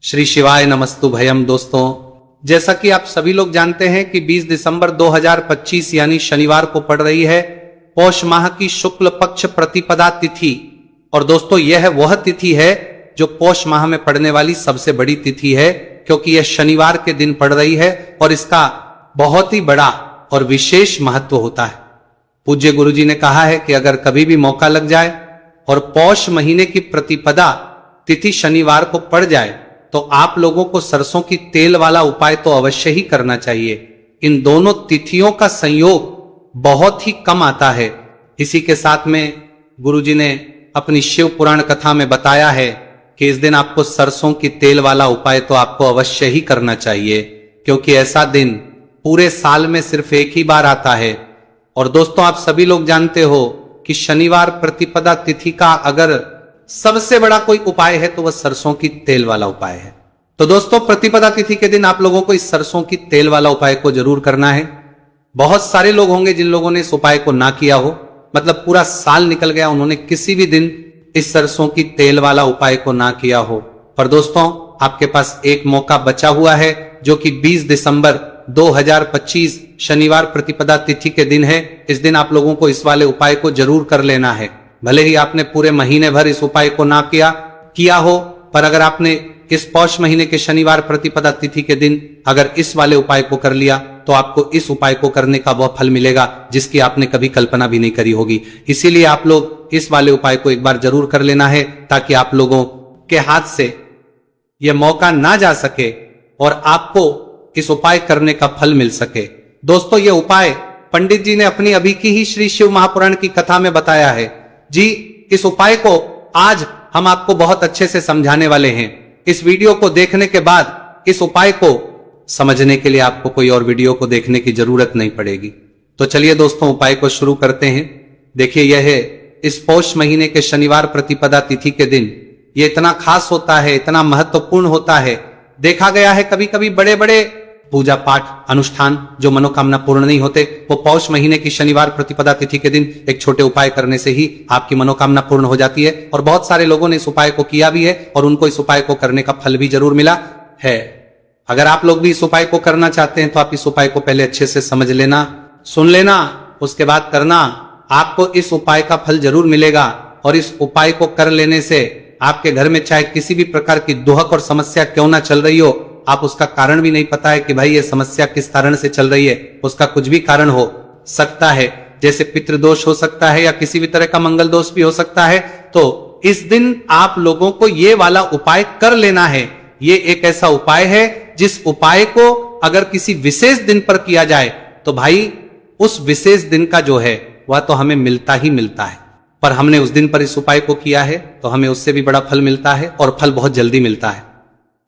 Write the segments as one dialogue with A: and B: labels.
A: श्री शिवाय नमस्तु भयम। दोस्तों, जैसा कि आप सभी लोग जानते हैं कि 20 दिसंबर 2025 यानी शनिवार को पड़ रही है पौष माह की शुक्ल पक्ष प्रतिपदा तिथि। और दोस्तों, यह वह तिथि है जो पौष माह में पड़ने वाली सबसे बड़ी तिथि है, क्योंकि यह शनिवार के दिन पड़ रही है और इसका बहुत ही बड़ा और विशेष महत्व होता है। पूज्य गुरुजी ने कहा है कि अगर कभी भी मौका लग जाए और पौष महीने की प्रतिपदा तिथि शनिवार को पड़ जाए तो आप लोगों को सरसों की तेल वाला उपाय तो अवश्य ही करना चाहिए। इन दोनों तिथियों का संयोग बहुत ही कम आता है। इसी के साथ में गुरुजी ने अपनी शिव पुराण कथा में बताया है कि इस दिन आपको सरसों की तेल वाला उपाय तो आपको अवश्य ही करना चाहिए, क्योंकि ऐसा दिन पूरे साल में सिर्फ एक ही बार आता है। और दोस्तों, आप सभी लोग जानते हो कि शनिवार प्रतिपदा तिथि का अगर सबसे बड़ा कोई उपाय है तो वह सरसों की तेल वाला उपाय है। तो दोस्तों, प्रतिपदा तिथि के दिन आप लोगों को इस सरसों की तेल वाला उपाय को जरूर करना है। बहुत सारे लोग होंगे जिन लोगों ने इस उपाय को ना किया हो, मतलब पूरा साल निकल गया, उन्होंने किसी भी दिन इस सरसों की तेल वाला उपाय को ना किया हो। पर दोस्तों, आपके पास एक मौका बचा हुआ है, जो कि 20 दिसंबर 2025 शनिवार प्रतिपदा तिथि के दिन है। इस दिन आप लोगों को इस वाले उपाय को जरूर कर लेना है। भले ही आपने पूरे महीने भर इस उपाय को ना किया हो, पर अगर आपने इस पौष महीने के शनिवार प्रतिपदा तिथि के दिन अगर इस वाले उपाय को कर लिया तो आपको इस उपाय को करने का वह फल मिलेगा जिसकी आपने कभी कल्पना भी नहीं करी होगी। इसीलिए आप लोग इस वाले उपाय को एक बार जरूर कर लेना है, ताकि आप लोगों के हाथ से यह मौका ना जा सके और आपको इस उपाय करने का फल मिल सके। दोस्तों, यह उपाय पंडित जी ने अपनी अभी की ही श्री शिव महापुराण की कथा में बताया है जी। इस उपाय को आज हम आपको बहुत अच्छे से समझाने वाले हैं। इस वीडियो को देखने के बाद इस उपाय को समझने के लिए आपको कोई और वीडियो को देखने की जरूरत नहीं पड़ेगी। तो चलिए दोस्तों, उपाय को शुरू करते हैं। देखिए, यह है इस पौष महीने के शनिवार प्रतिपदा तिथि के दिन। यह इतना खास होता है, इतना महत्वपूर्ण होता है। देखा गया है कभी कभी बड़े बड़े पूजा पाठ अनुष्ठान जो मनोकामना पूर्ण नहीं होते, वो पौष महीने की शनिवार प्रतिपदा तिथि के दिन एक छोटे उपाय करने से ही आपकी मनोकामना पूर्ण हो जाती है। और बहुत सारे लोगों ने इस उपाय को किया भी है और उनको इस उपाय को करने का फल भी जरूर मिला है। अगर आप लोग भी इस उपाय को करना चाहते हैं तो आप इस उपाय को पहले अच्छे से समझ लेना, सुन लेना, उसके बाद करना। आपको इस उपाय का फल जरूर मिलेगा। और इस उपाय को कर लेने से आपके घर में चाहे किसी भी प्रकार की दुहक और समस्या क्यों ना चल रही हो, आप उसका कारण भी नहीं पता है कि भाई ये समस्या किस कारण से चल रही है, उसका कुछ भी कारण हो सकता है। जैसे पितृदोष हो सकता है या किसी भी तरह का मंगल दोष भी हो सकता है। तो इस दिन आप लोगों को ये वाला उपाय कर लेना है। ये एक ऐसा उपाय है जिस उपाय को अगर किसी विशेष दिन पर किया जाए तो भाई उस विशेष दिन का जो है वह तो हमें मिलता ही मिलता है। पर हमने उस दिन पर इस उपाय को किया है तो हमें उससे भी बड़ा फल मिलता है, और फल बहुत जल्दी मिलता है,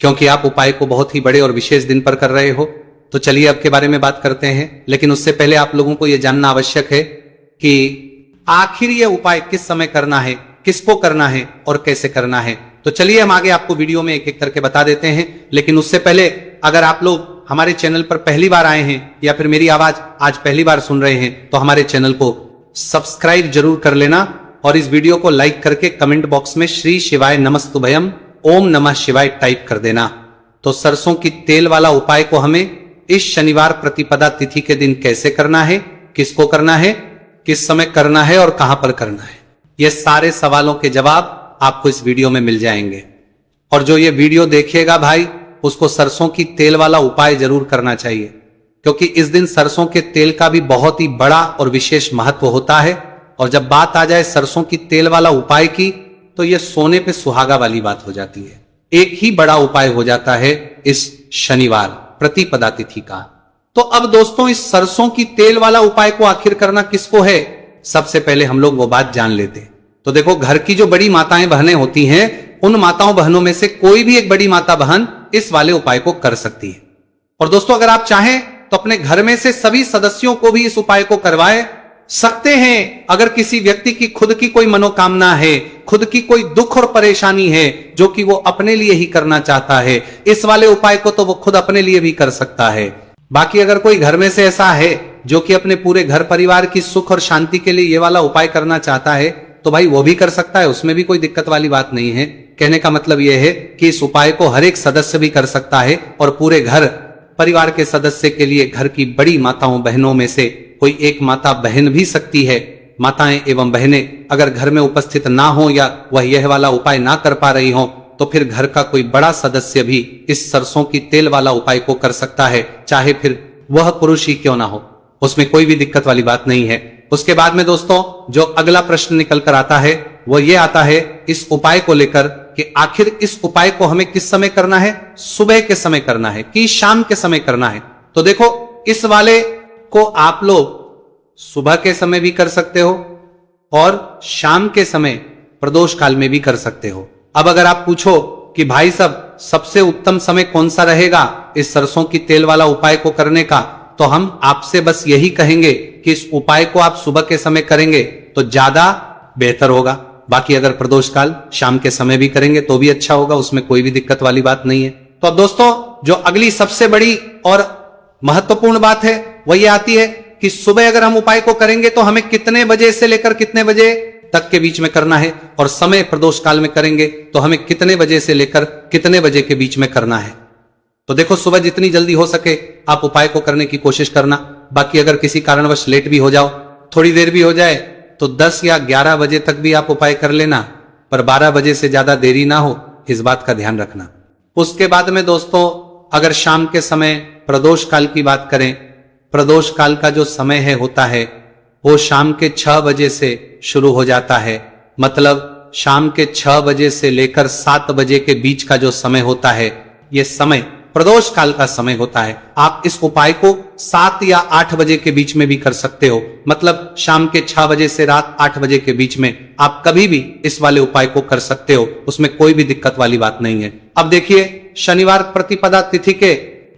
A: क्योंकि आप उपाय को बहुत ही बड़े और विशेष दिन पर कर रहे हो। तो चलिए अब के बारे में बात करते हैं, लेकिन उससे पहले आप लोगों को यह जानना आवश्यक है कि आखिर यह उपाय किस समय करना है, किसको करना है और कैसे करना है। तो चलिए हम आगे आपको वीडियो में एक एक करके बता देते हैं। लेकिन उससे पहले अगर आप लोग हमारे चैनल पर पहली बार आए हैं या फिर मेरी आवाज आज पहली बार सुन रहे हैं तो हमारे चैनल को सब्सक्राइब जरूर कर लेना और इस वीडियो को लाइक करके कमेंट बॉक्स में श्री शिवाय नमस्तुभयम ओम नमः शिवाय टाइप कर देना। तो सरसों की तेल वाला उपाय को हमें इस शनिवार प्रतिपदा तिथि के दिन कैसे करना है, किसको करना है, किस समय करना है और कहां पर करना है, ये सारे सवालों के जवाब आपको इस वीडियो में मिल जाएंगे। और जो ये वीडियो देखेगा भाई, उसको सरसों की तेल वाला उपाय जरूर करना चाहिए, क्योंकि इस दिन सरसों के तेल का भी बहुत ही बड़ा और विशेष महत्व होता है। और जब बात आ जाए सरसों की तेल वाला उपाय की, तो यह सोने पे सुहागा वाली बात हो जाती है। एक ही बड़ा उपाय हो जाता है इस शनिवार प्रतिपदा तिथि का। तो अब दोस्तों, इस सरसों की तेल वाला उपाय को आखिर करना किसको है, सबसे पहले हम लोग वो बात जान लेते हैं। तो देखो, घर की जो बड़ी माताएं बहनें होती हैं, उन माताओं बहनों में से कोई भी एक बड़ी माता बहन इस वाले उपाय को कर सकती है। और दोस्तों, अगर आप चाहें तो अपने घर में से सभी सदस्यों को भी इस उपाय को करवाए सकते हैं। अगर किसी व्यक्ति की खुद की कोई मनोकामना है, खुद की कोई दुख और परेशानी है जो कि वो अपने लिए ही करना चाहता है, इस वाले उपाय को तो वो खुद अपने लिए भी कर सकता है। बाकी अगर कोई घर में से ऐसा है जो कि अपने पूरे घर परिवार की सुख और शांति के लिए ये वाला उपाय करना चाहता है, तो भाई वो भी कर सकता है, उसमें भी कोई दिक्कत वाली बात नहीं है। कहने का मतलब यह है कि इस उपाय को हर एक सदस्य भी कर सकता है और पूरे घर परिवार के सदस्य के लिए घर की बड़ी माताओं बहनों में से कोई एक माता बहन भी सकती है। माताएं एवं बहनें अगर घर में उपस्थित ना हो या वह यह वाला उपाय ना कर पा रही हो तो फिर घर का कोई बड़ा सदस्य भी इस सरसों की तेल वाला उपाय को कर सकता है, चाहे फिर वह पुरुष ही क्यों ना हो, उसमें कोई भी दिक्कत वाली बात नहीं है। उसके बाद में दोस्तों जो अगला प्रश्न निकल कर आता है वो ये आता है इस उपाय को लेकर कि आखिर इस उपाय को हमें किस समय करना है, सुबह के समय करना है कि शाम के समय करना है। तो देखो इस वाले को आप लोग सुबह के समय भी कर सकते हो और शाम के समय प्रदोष काल में भी कर सकते हो। अब अगर आप पूछो कि भाई साहब सबसे उत्तम समय कौन सा रहेगा इस सरसों की तेल वाला उपाय को करने का, तो हम आपसे बस यही कहेंगे कि इस उपाय को आप सुबह के समय करेंगे तो ज्यादा बेहतर होगा। बाकी अगर प्रदोष काल शाम के समय भी करेंगे तो भी अच्छा होगा, उसमें कोई भी दिक्कत वाली बात नहीं है। तो अब दोस्तों जो अगली सबसे बड़ी और महत्वपूर्ण बात है वह ये आती है कि सुबह अगर हम उपाय को करेंगे तो हमें कितने बजे से लेकर कितने बजे तक के बीच में करना है, और समय प्रदोष काल में करेंगे तो हमें कितने बजे से लेकर कितने बजे के बीच में करना है। तो देखो सुबह जितनी जल्दी हो सके आप उपाय को करने की कोशिश करना। बाकी अगर किसी कारणवश लेट भी हो जाओ, थोड़ी देर भी हो जाए, तो 10 या 11 बजे तक भी आप उपाय कर लेना, पर 12 बजे से ज्यादा देरी ना हो, इस बात का ध्यान रखना। उसके बाद में दोस्तों अगर शाम के समय प्रदोष काल की बात करें, प्रदोष काल का जो समय है होता है वो शाम के 6 बजे से शुरू हो जाता है। मतलब शाम के 6 बजे से लेकर 7 बजे के बीच का जो समय होता है ये समय प्रदोष काल का समय होता है। आप इस उपाय को 7 या 8 बजे के बीच में भी कर सकते हो। मतलब शाम के 6 बजे से रात 8 बजे के बीच में आप कभी भी इस वाले उपाय को कर सकते हो, उसमें कोई भी दिक्कत वाली बात नहीं है। अब देखिए शनिवार प्रतिपदा तिथि के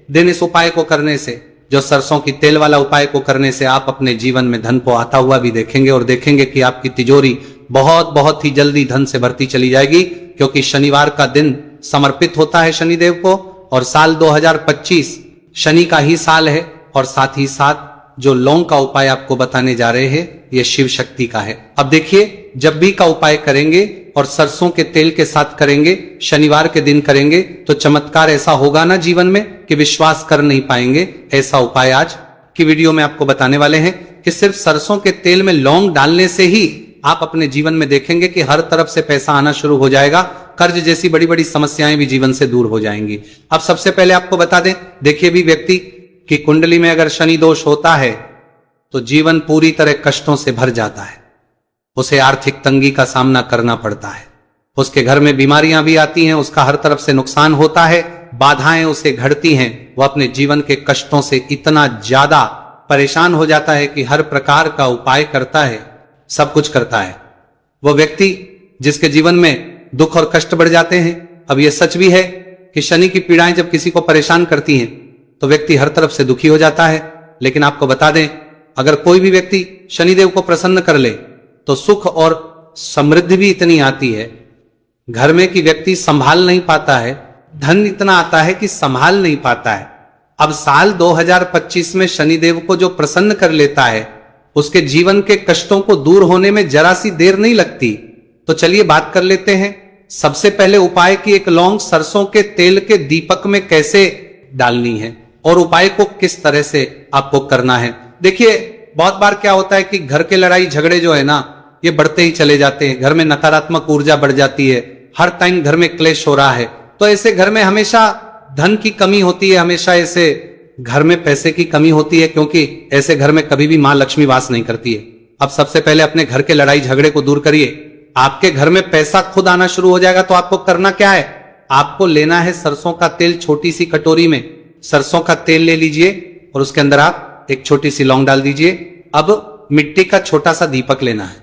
A: दिन इस उपाय को करने से, जो सरसों की तेल वाला उपाय को करने से आप अपने जीवन में धन को आता हुआ भी देखेंगे और देखेंगे कि आपकी तिजोरी बहुत बहुत ही जल्दी धन से भरती चली जाएगी, क्योंकि शनिवार का दिन समर्पित होता है शनिदेव को और साल 2025 शनि का ही साल है। और साथ ही साथ जो लौंग का उपाय आपको बताने जा रहे हैं ये शिव शक्ति का है। अब देखिए जब भी का उपाय करेंगे और सरसों के तेल के साथ करेंगे, शनिवार के दिन करेंगे, तो चमत्कार ऐसा होगा ना जीवन में कि विश्वास कर नहीं पाएंगे। ऐसा उपाय आज की वीडियो में आपको बताने वाले हैं कि सिर्फ सरसों के तेल में लौंग डालने से ही आप अपने जीवन में देखेंगे कि हर तरफ से पैसा आना शुरू हो जाएगा, कर्ज जैसी बड़ी बड़ी समस्याएं भी जीवन से दूर हो जाएंगी। अब सबसे पहले आपको बता दें, देखिए भी व्यक्ति की कुंडली में अगर शनि दोष होता है तो जीवन पूरी तरह कष्टों से भर जाता है, उसे आर्थिक तंगी का सामना करना पड़ता है, उसके घर में बीमारियां भी आती हैं, उसका हर तरफ से नुकसान होता है, बाधाएं उसे घड़ती हैं, वो अपने जीवन के कष्टों से इतना ज्यादा परेशान हो जाता है कि हर प्रकार का उपाय करता है, सब कुछ करता है। वो व्यक्ति जिसके जीवन में दुख और कष्ट बढ़ जाते हैं। अब यह सच भी है कि शनि की पीड़ाएं जब किसी को परेशान करती हैं तो व्यक्ति हर तरफ से दुखी हो जाता है। लेकिन आपको बता दें, अगर कोई भी व्यक्ति शनिदेव को प्रसन्न कर ले तो सुख और समृद्धि भी इतनी आती है घर में कि व्यक्ति संभाल नहीं पाता है, धन इतना आता है कि संभाल नहीं पाता है। अब साल 2025 में शनिदेव को जो प्रसन्न कर लेता है उसके जीवन के कष्टों को दूर होने में जरा सी देर नहीं लगती। तो चलिए बात कर लेते हैं सबसे पहले उपाय की। एक लौंग सरसों के तेल के दीपक में कैसे डालनी है और उपाय को किस तरह से आपको करना है। देखिए बहुत बार क्या होता है कि घर के लड़ाई झगड़े जो है ना ये बढ़ते ही चले जाते हैं, घर में नकारात्मक ऊर्जा बढ़ जाती है, हर टाइम घर में क्लेश हो रहा है, तो ऐसे घर में हमेशा धन की कमी होती है, हमेशा ऐसे घर में पैसे की कमी होती है, क्योंकि ऐसे घर में कभी भी मां लक्ष्मी वास नहीं करती है। अब सबसे पहले अपने घर के लड़ाई झगड़े को दूर करिए, आपके घर में पैसा खुद आना शुरू हो जाएगा। तो आपको करना क्या है, आपको लेना है सरसों का तेल, छोटी सी कटोरी में सरसों का तेल ले लीजिए और उसके अंदर आप एक छोटी सी लौंग डाल दीजिए। अब मिट्टी का छोटा सा दीपक लेना है,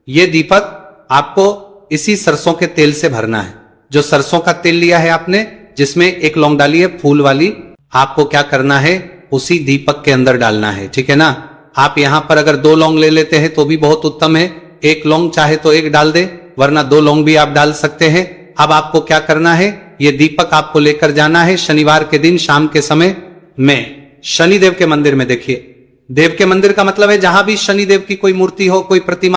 A: यह दीपक आपको इसी सरसों के तेल से भरना है। जो सरसों का तेल लिया है आपने, जिसमें एक लौंग डाली है फूल वाली, आपको क्या करना है उसी दीपक के अंदर डालना है, ठीक है ना। आप यहां पर अगर 2 लौंग ले लेते हैं तो भी बहुत उत्तम है, 1 लौंग चाहे तो 1 डाल दे, वरना 2 लौंग भी आप डाल सकते हैं। अब आपको क्या करना है, यह दीपक आपको लेकर जाना है शनिवार के दिन शाम के समय में शनिदेव के मंदिर में। देखिए देव के मंदिर का मतलब है जहां भी शनिदेव की कोई मूर्ति हो, कोई प्रतिमा